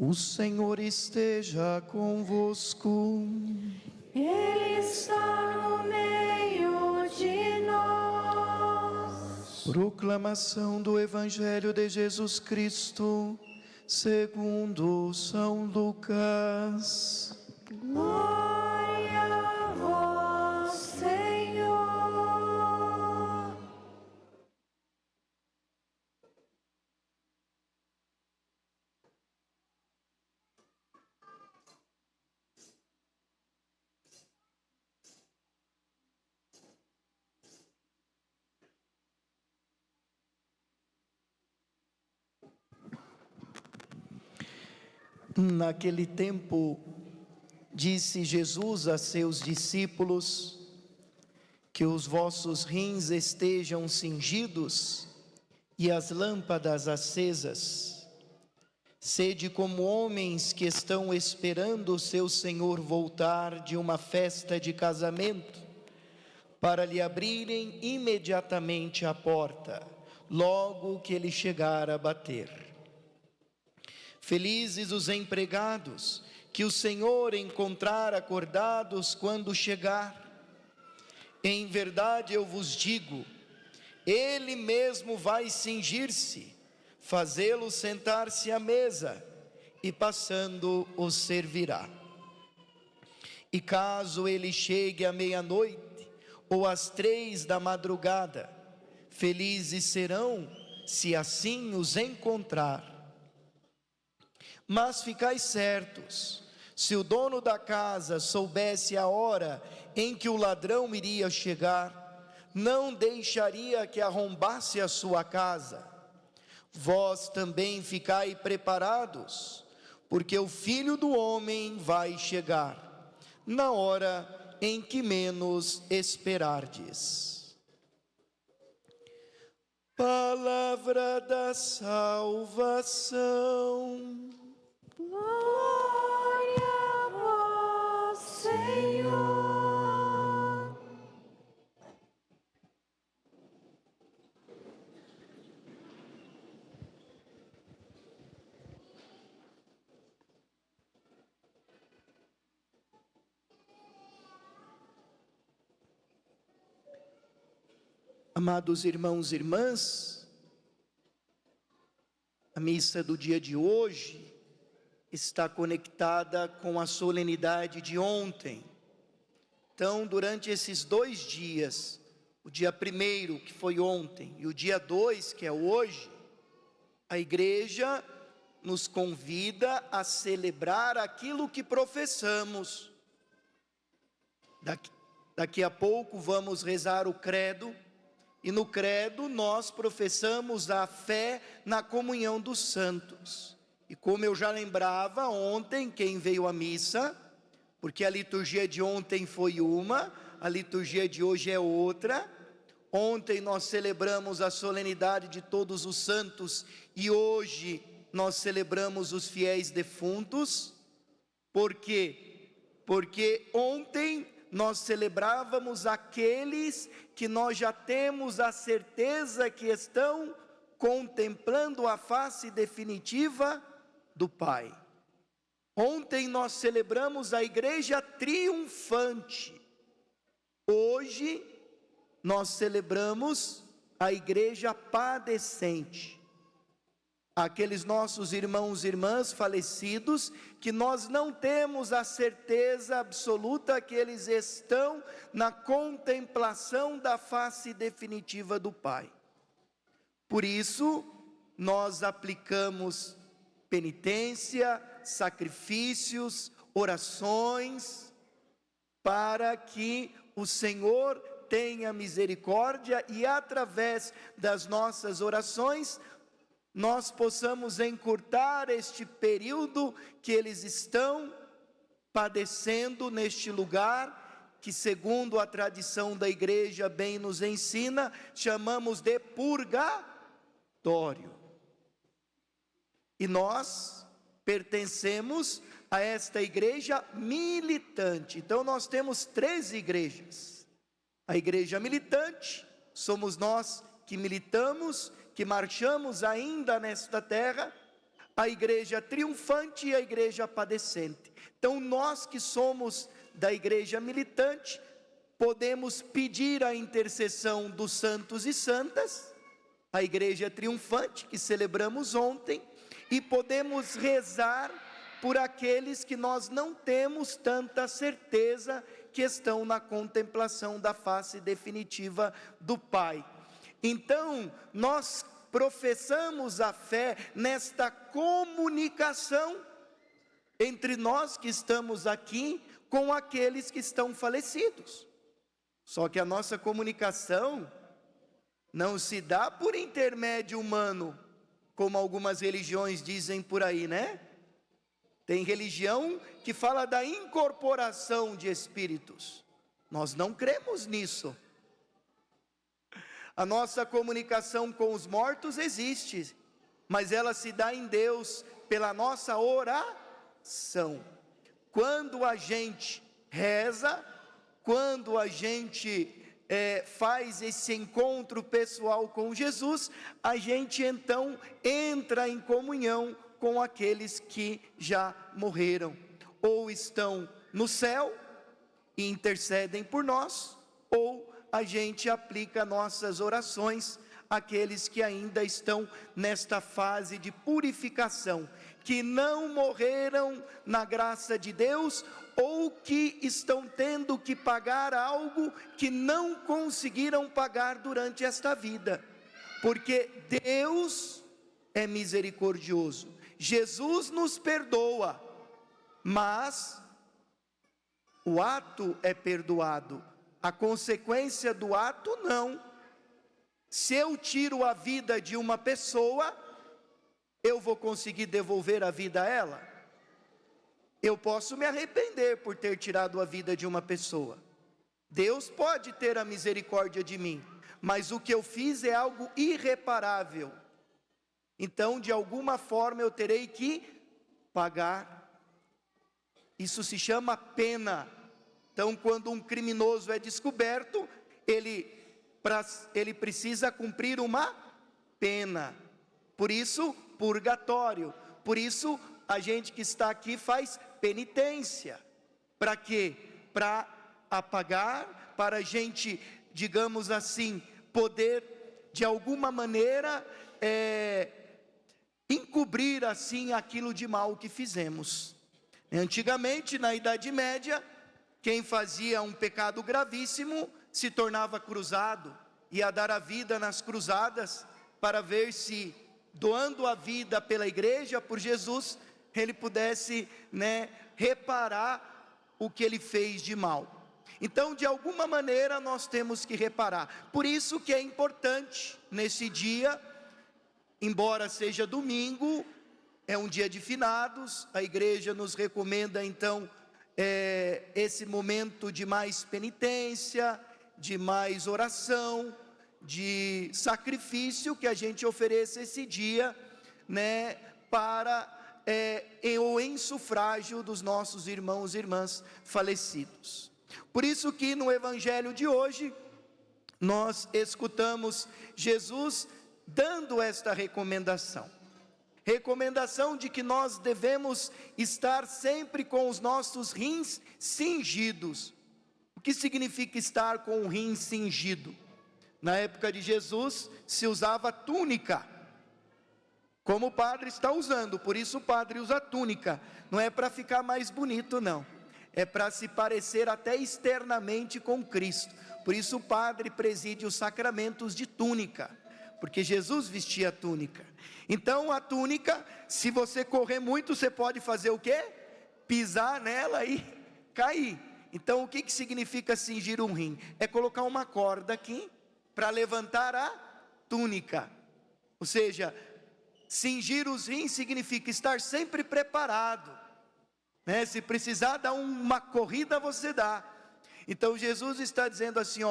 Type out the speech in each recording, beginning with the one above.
O Senhor esteja convosco. Ele está no meio de nós. Proclamação do Evangelho de Jesus Cristo, segundo São Lucas. Glória a vós, Senhor. Naquele tempo, disse Jesus a seus discípulos: que os vossos rins estejam cingidos e as lâmpadas acesas. Sede como homens que estão esperando o seu Senhor voltar de uma festa de casamento, para lhe abrirem imediatamente a porta, logo que ele chegar a bater. Felizes os empregados que o Senhor encontrar acordados quando chegar. Em verdade eu vos digo, ele mesmo vai cingir-se, fazê-lo sentar-se à mesa, e passando os servirá. E caso ele chegue à meia-noite, ou às 3 da madrugada, felizes serão, se assim os encontrar. Mas ficai certos, se o dono da casa soubesse a hora em que o ladrão iria chegar, não deixaria que arrombasse a sua casa. Vós também ficai preparados, porque o Filho do Homem vai chegar, na hora em que menos esperardes. Palavra da salvação. Glória a vós, Senhor. Amados irmãos e irmãs, a missa do dia de hoje está conectada com a solenidade de ontem. Então, durante esses 2 dias, o dia 1º, que foi ontem, e o dia 2, que é hoje, a igreja nos convida a celebrar aquilo que professamos. Daqui a pouco vamos rezar o credo, e no credo nós professamos a fé na comunhão dos santos. E como eu já lembrava ontem, quem veio à missa, porque a liturgia de ontem foi uma, a liturgia de hoje é outra. Ontem nós celebramos a solenidade de todos os santos e hoje nós celebramos os fiéis defuntos. Por quê? Porque ontem nós celebrávamos aqueles que nós já temos a certeza que estão contemplando a face definitiva do Pai. Ontem nós celebramos a igreja triunfante. Hoje nós celebramos a igreja padecente. Aqueles nossos irmãos e irmãs falecidos, que nós não temos a certeza absoluta que eles estão na contemplação da face definitiva do Pai. Por isso, nós aplicamos penitência, sacrifícios, orações, para que o Senhor tenha misericórdia e através das nossas orações nós possamos encurtar este período que eles estão padecendo neste lugar, que segundo a tradição da igreja bem nos ensina, chamamos de purgatório. E nós pertencemos a esta igreja militante. Então nós temos 3 igrejas. A igreja militante, somos nós que militamos, que marchamos ainda nesta terra. a igreja triunfante e a igreja padecente. Então nós que somos da igreja militante, podemos pedir a intercessão dos santos e santas, a igreja triunfante que celebramos ontem, e podemos rezar por aqueles que nós não temos tanta certeza que estão na contemplação da face definitiva do Pai. Então, nós professamos a fé nesta comunicação entre nós que estamos aqui com aqueles que estão falecidos. Só que a nossa comunicação não se dá por intermédio humano, como algumas religiões dizem por aí, né? Tem religião que fala da incorporação de espíritos. Nós não cremos nisso. A nossa comunicação com os mortos existe, mas ela se dá em Deus pela nossa oração. Quando a gente reza, quando a gente faz esse encontro pessoal com Jesus, a gente então entra em comunhão com aqueles que já morreram, ou estão no céu e intercedem por nós, ou a gente aplica nossas orações àqueles que ainda estão nesta fase de purificação, que não morreram na graça de Deus, ou que estão tendo que pagar algo que não conseguiram pagar durante esta vida, porque Deus é misericordioso, Jesus nos perdoa, mas o ato é perdoado, a consequência do ato não. Se eu tiro a vida de uma pessoa, eu vou conseguir devolver a vida a ela? Eu posso me arrepender por ter tirado a vida de uma pessoa. Deus pode ter a misericórdia de mim, mas o que eu fiz é algo irreparável. Então, de alguma forma, eu terei que pagar. Isso se chama pena. Então, quando um criminoso é descoberto, ele precisa cumprir uma pena. Por isso, purgatório. Por isso, a gente que está aqui faz penitência. Para quê? Para apagar, para a gente, digamos assim, poder de alguma maneira encobrir assim aquilo de mal que fizemos. Antigamente, na Idade Média, quem fazia um pecado gravíssimo se tornava cruzado, ia dar a vida nas cruzadas para ver se, doando a vida pela igreja, por Jesus, ele pudesse, reparar o que ele fez de mal. Então, de alguma maneira, nós temos que reparar. Por isso que é importante, nesse dia, embora seja domingo, é um dia de finados, a igreja nos recomenda, então, esse momento de mais penitência, de mais oração, de sacrifício, que a gente ofereça esse dia, para o ensufrágio dos nossos irmãos e irmãs falecidos. Por isso que no evangelho de hoje, nós escutamos Jesus dando esta recomendação de que nós devemos estar sempre com os nossos rins cingidos. O que significa estar com o rim cingido? Na época de Jesus se usava túnica, como o padre está usando, por isso o padre usa túnica, não é para ficar mais bonito não, é para se parecer até externamente com Cristo, por isso o padre preside os sacramentos de túnica, porque Jesus vestia túnica. Então a túnica, se você correr muito, você pode fazer o quê? Pisar nela e cair. Então o que significa cingir um rim? É colocar uma corda aqui, para levantar a túnica. Ou seja, cingir os rins significa estar sempre preparado, se precisar dar uma corrida, você dá. Então Jesus está dizendo assim,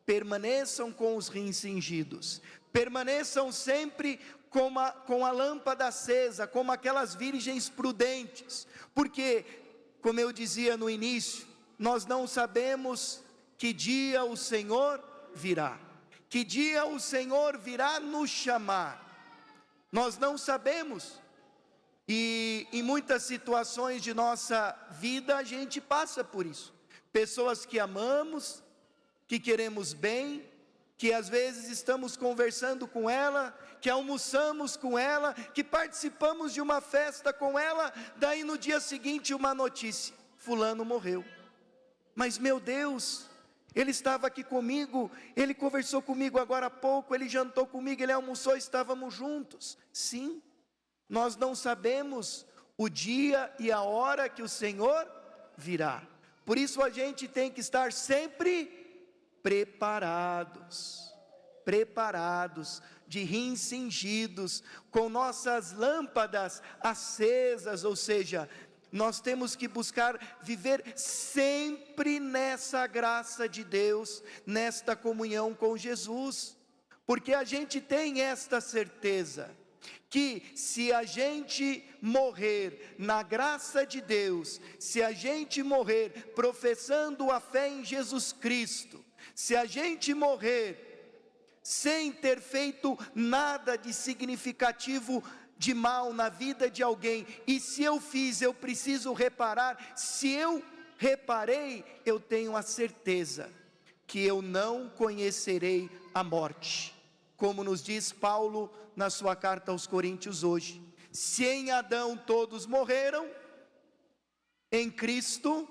permaneçam com os rins cingidos, permaneçam sempre com a lâmpada acesa, como aquelas virgens prudentes, porque, como eu dizia no início, nós não sabemos que dia o Senhor virá, que dia o Senhor virá nos chamar, nós não sabemos, E em muitas situações de nossa vida a gente passa por isso. Pessoas que amamos, que queremos bem, que às vezes estamos conversando com ela, que almoçamos com ela, que participamos de uma festa com ela, daí no dia seguinte uma notícia: fulano morreu. Mas meu Deus, ele estava aqui comigo, ele conversou comigo agora há pouco, ele jantou comigo, ele almoçou, estávamos juntos. Sim, nós não sabemos o dia e a hora que o Senhor virá. Por isso a gente tem que estar sempre preparados, de rins cingidos, com nossas lâmpadas acesas, ou seja, nós temos que buscar viver sempre nessa graça de Deus, nesta comunhão com Jesus, porque a gente tem esta certeza, que se a gente morrer na graça de Deus, se a gente morrer professando a fé em Jesus Cristo, se a gente morrer sem ter feito nada de significativo de mal na vida de alguém, e se eu fiz, eu preciso reparar, se eu reparei, eu tenho a certeza que eu não conhecerei a morte, como nos diz Paulo na sua carta aos Coríntios hoje: se em Adão todos morreram, em Cristo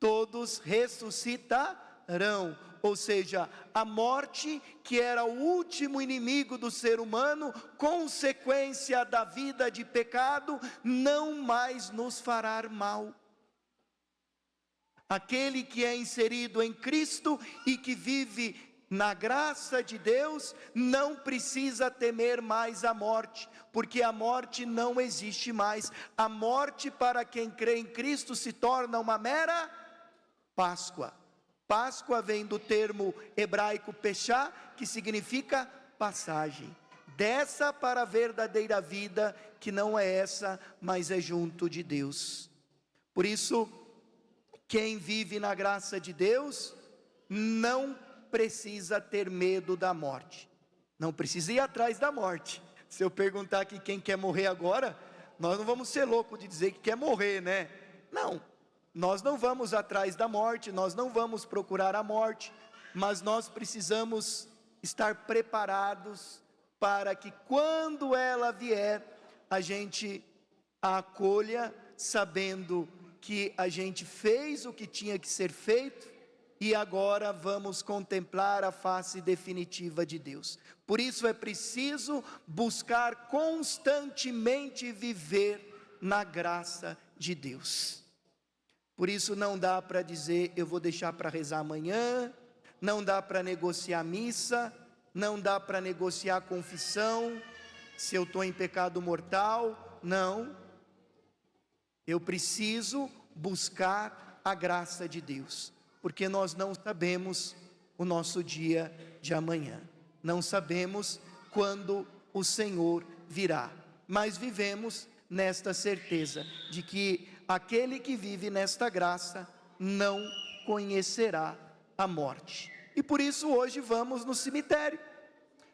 todos ressuscitarão. Ou seja, a morte, que era o último inimigo do ser humano, consequência da vida de pecado, não mais nos fará mal. Aquele que é inserido em Cristo e que vive na graça de Deus, não precisa temer mais a morte, porque a morte não existe mais. A morte, para quem crê em Cristo, se torna uma mera Páscoa. Páscoa vem do termo hebraico peshá, que significa passagem, dessa para a verdadeira vida, que não é essa, mas é junto de Deus. Por isso, quem vive na graça de Deus, não precisa ter medo da morte, não precisa ir atrás da morte. Se eu perguntar aqui quem quer morrer agora, nós não vamos ser loucos de dizer que quer morrer, né? Não, nós não vamos atrás da morte, nós não vamos procurar a morte, mas nós precisamos estar preparados para que quando ela vier, a gente a acolha, sabendo que a gente fez o que tinha que ser feito, e agora vamos contemplar a face definitiva de Deus. Por isso é preciso buscar constantemente viver na graça de Deus. Por isso não dá para dizer, eu vou deixar para rezar amanhã, não dá para negociar missa, não dá para negociar confissão, se eu estou em pecado mortal. Não, eu preciso buscar a graça de Deus, porque nós não sabemos o nosso dia de amanhã, não sabemos quando o Senhor virá, mas vivemos nesta certeza de que aquele que vive nesta graça não conhecerá a morte. E por isso hoje vamos no cemitério.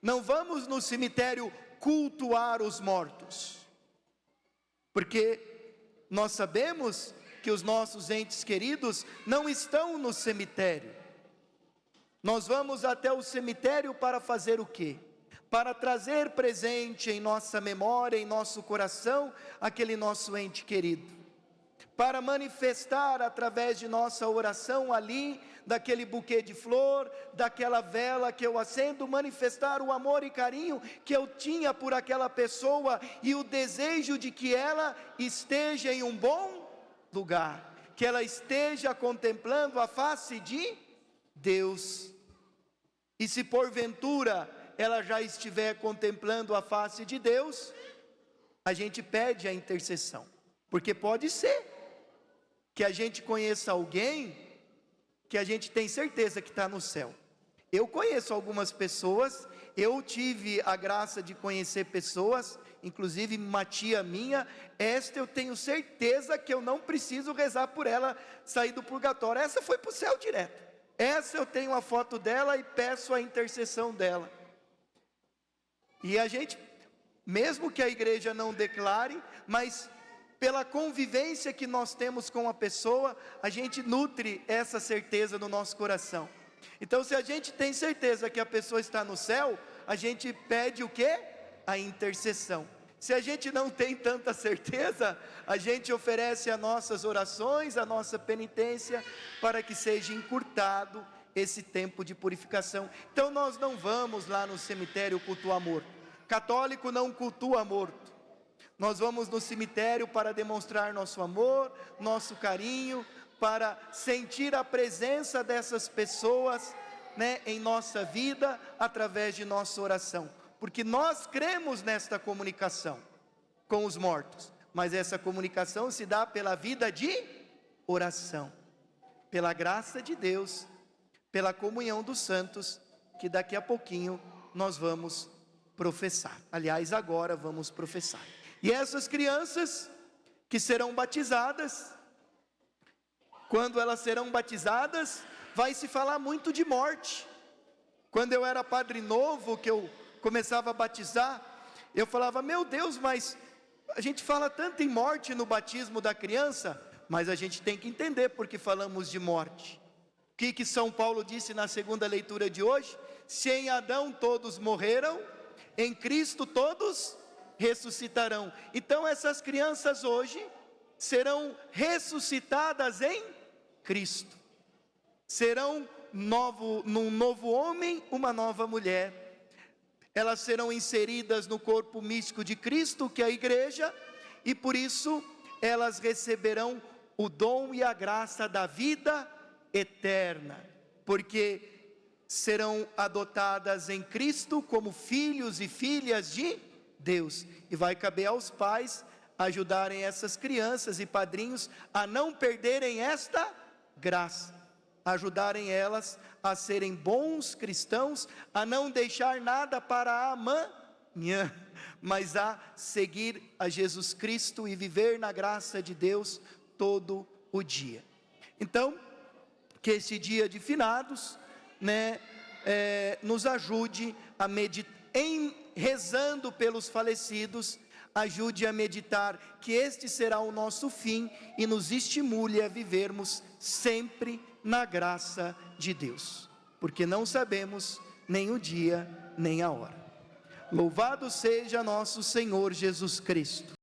Não vamos no cemitério cultuar os mortos, porque nós sabemos que os nossos entes queridos não estão no cemitério. Nós vamos até o cemitério para fazer o quê? Para trazer presente em nossa memória, em nosso coração, aquele nosso ente querido, para manifestar através de nossa oração ali, daquele buquê de flor, daquela vela que eu acendo, manifestar o amor e carinho que eu tinha por aquela pessoa, e o desejo de que ela esteja em um bom lugar, que ela esteja contemplando a face de Deus. E se porventura ela já estiver contemplando a face de Deus, a gente pede a intercessão, porque pode ser que a gente conheça alguém que a gente tem certeza que está no céu. Eu conheço algumas pessoas, eu tive a graça de conhecer pessoas, inclusive uma tia minha, esta eu tenho certeza que eu não preciso rezar por ela sair do purgatório, essa foi para o céu direto, essa eu tenho a foto dela e peço a intercessão dela. E a gente, mesmo que a igreja não declare, mas pela convivência que nós temos com a pessoa, a gente nutre essa certeza no nosso coração. Então, se a gente tem certeza que a pessoa está no céu, a gente pede o quê? A intercessão. Se a gente não tem tanta certeza, a gente oferece as nossas orações, a nossa penitência, para que seja encurtado esse tempo de purificação. Então nós não vamos lá no cemitério cultuar morto. Católico não cultua morto. Nós vamos no cemitério para demonstrar nosso amor, nosso carinho, para sentir a presença dessas pessoas, em nossa vida, através de nossa oração. Porque nós cremos nesta comunicação com os mortos, mas essa comunicação se dá pela vida de oração, pela graça de Deus, pela comunhão dos santos, que daqui a pouquinho nós vamos professar. Aliás, agora vamos professar. E essas crianças que serão batizadas, quando elas serão batizadas, vai se falar muito de morte. Quando eu era padre novo, que eu começava a batizar, eu falava: meu Deus, mas a gente fala tanto em morte no batismo da criança, mas a gente tem que entender porque falamos de morte. O que São Paulo disse na segunda leitura de hoje? Se em Adão todos morreram, em Cristo todos ressuscitarão. Então essas crianças hoje serão ressuscitadas em Cristo. Serão num novo homem, uma nova mulher. Elas serão inseridas no corpo místico de Cristo, que é a igreja, e por isso elas receberão o dom e a graça da vida eterna, porque serão adotadas em Cristo como filhos e filhas de Deus, e vai caber aos pais ajudarem essas crianças e padrinhos a não perderem esta graça, ajudarem elas a serem bons cristãos, a não deixar nada para amanhã, mas a seguir a Jesus Cristo e viver na graça de Deus todo o dia. Então, que esse dia de finados, nos ajude a meditar, rezando pelos falecidos, ajude a meditar que este será o nosso fim e nos estimule a vivermos sempre na graça de Deus, porque não sabemos nem o dia nem a hora. Louvado seja nosso Senhor Jesus Cristo.